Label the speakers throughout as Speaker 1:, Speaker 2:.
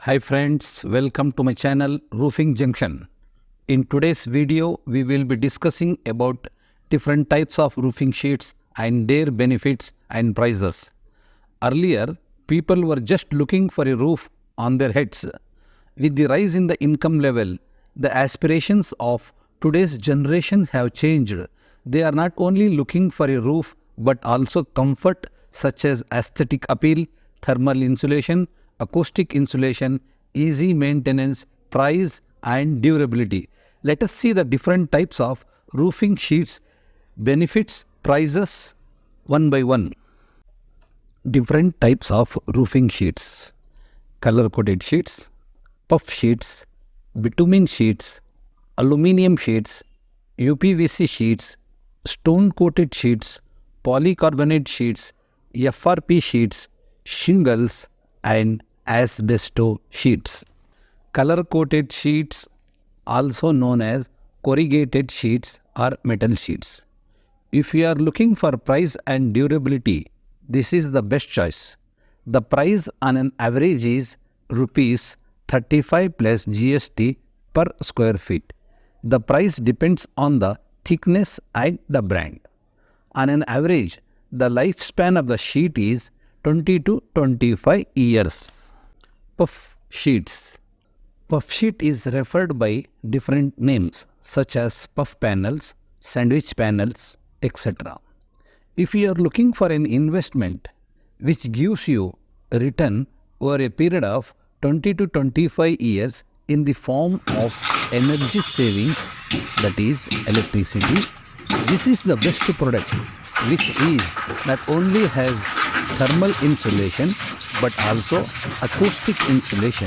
Speaker 1: Hi friends, welcome to my channel Roofing Junction. In today's video, we will be discussing about different types of roofing sheets and their benefits and prices. Earlier, people were just looking for a roof on their heads. With the rise in the income level, the aspirations of today's generation have changed. They are not only looking for a roof but also comfort such as aesthetic appeal, thermal insulation, acoustic insulation, easy maintenance, price and durability. Let us see the different types of roofing sheets, benefits, prices one by one. Different types of roofing sheets: color coated sheets, puff sheets, bitumen sheets, aluminium sheets, UPVC sheets, stone coated sheets, polycarbonate sheets, FRP sheets, shingles and asbestos sheets. Color coated sheets, also known as corrugated sheets or metal sheets. If you are looking for price and durability, this is the best choice. The price on an average is rupees 35 plus GST per square feet. The price depends on the thickness and the brand. On an average, the lifespan of the sheet is 20 to 25 years. Puff sheets. Puff sheet is referred by different names such as puff panels, sandwich panels, etc. If you are looking for an investment which gives you a return over a period of 20 to 25 years in the form of energy savings, that is electricity, this is the best product, which is not only has thermal insulation but also acoustic insulation.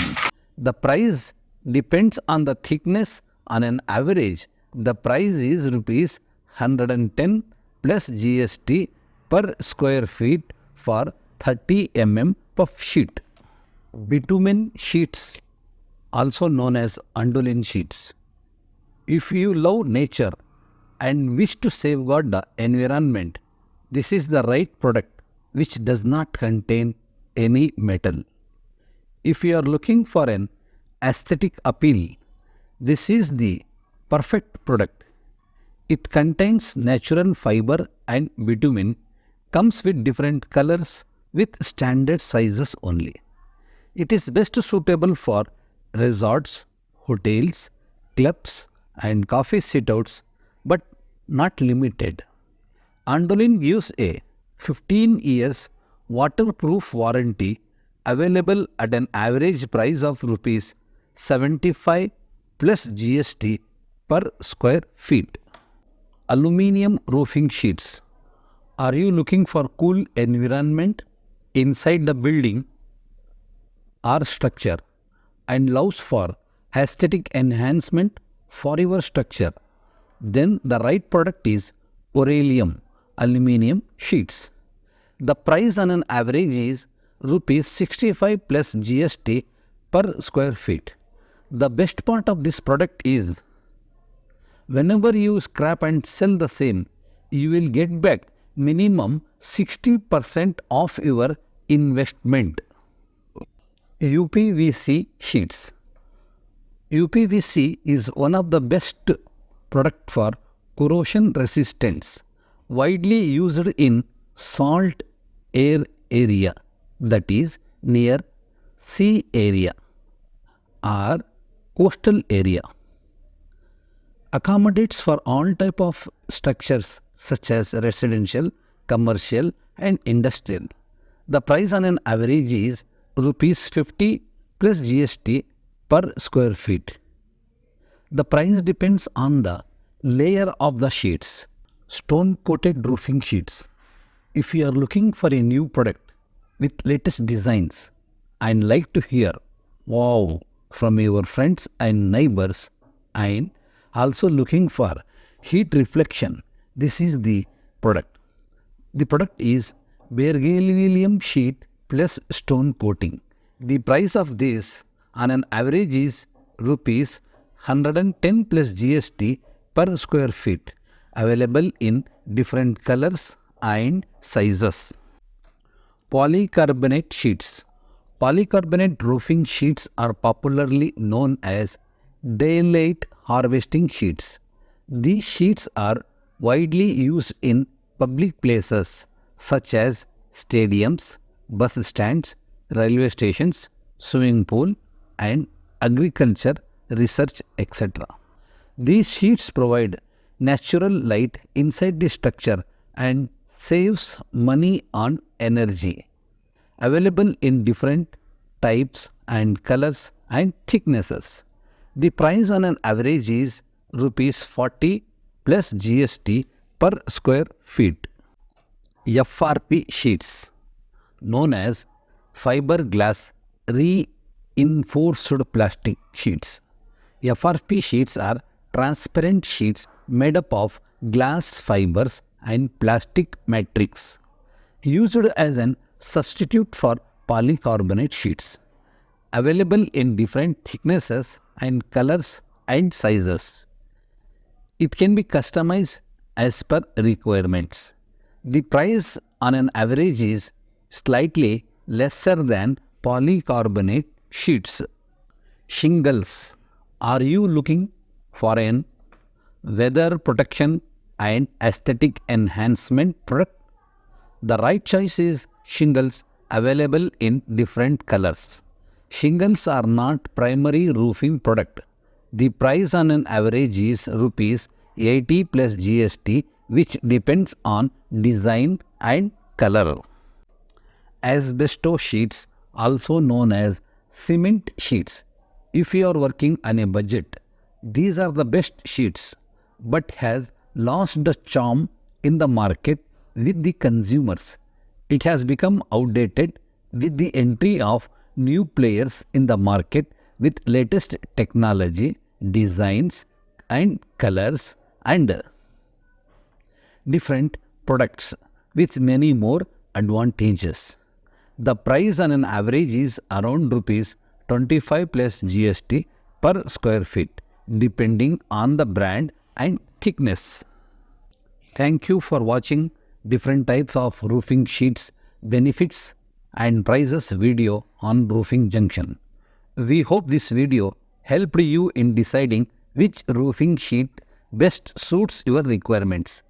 Speaker 1: The price depends on the thickness. On an average, the price is rupees 110 plus GST per square feet for 30 mm puff sheet. Bitumen sheets, also known as andolin sheets. If you love nature and wish to safeguard the environment, this is the right product which does not contain any metal. If you are looking for an aesthetic appeal, this is the perfect product. It contains natural fiber and bitumen, comes with different colors with standard sizes only. It is best suitable for resorts, hotels, clubs and coffee sit-outs, but not limited. Andolin gives a 15 years waterproof warranty, available at an average price of rupees 75 plus GST per square feet. Aluminium roofing sheets. Are you looking for cool environment inside the building or structure and loves for aesthetic enhancement for your structure? Then the right product is Oralium aluminium sheets. The price on an average is rupees 65 plus GST per square feet. The best part of this product is whenever you scrap and sell the same, you will get back minimum 60% of your investment. UPVC sheets. UPVC is one of the best product for corrosion resistance, widely used in salt air area, that is near sea area or coastal area. Accommodates for all type of structures such as residential, commercial and industrial. The price on an average is rupees 50 plus GST per square feet. The price depends on the layer of the sheets. Stone coated roofing sheets. If you are looking for a new product with latest designs and like to hear wow from your friends and neighbors, and also looking for heat reflection, this is the product. The product is bergelium sheet plus stone coating. The price of this on an average is rupees 110 plus GST per square feet, available in different colors and sizes. Polycarbonate sheets. Polycarbonate roofing sheets are popularly known as daylight harvesting sheets. These sheets are widely used in public places such as stadiums, bus stands, railway stations, swimming pool, and agriculture, research, etc. These sheets provide natural light inside the structure and saves money on energy. Available in different types and colors and thicknesses. The price on an average is rupees 40 plus GST per square feet. FRP sheets, known as fiberglass reinforced plastic sheets. FRP sheets are transparent sheets made up of glass fibers and plastic matrix, used as an substitute for polycarbonate sheets. Available in different thicknesses and colors and sizes. It can be customized as per requirements. The price on an average is slightly lesser than polycarbonate sheets. Shingles. Are you looking for an weather protection and aesthetic enhancement product? The right choice is shingles, available in different colors. Shingles are not primary roofing product. The price on an average is rupees 80 plus GST, which depends on design and color. Asbestos sheets, also known as cement sheets. If you are working on a budget, these are the best sheets, but has lost the charm in the market with the consumers. It has become outdated with the entry of new players in the market with latest technology, designs and colors and different products with many more advantages. The price on an average is around rupees 25 plus GST per square feet, depending on the brand and thickness. Thank you for watching different types of roofing sheets, benefits and prices video on Roofing Junction. We hope this video helped you in deciding which roofing sheet best suits your requirements.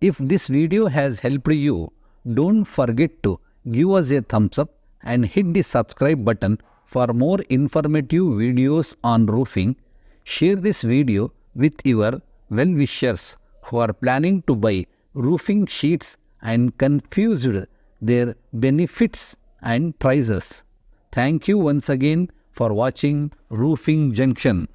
Speaker 1: If this video has helped you, don't forget to give us a thumbs up and hit the subscribe button for more informative videos on roofing. Share this video with your well-wishers who are planning to buy roofing sheets and confused their benefits and prices. Thank you once again for watching Roofing Junction.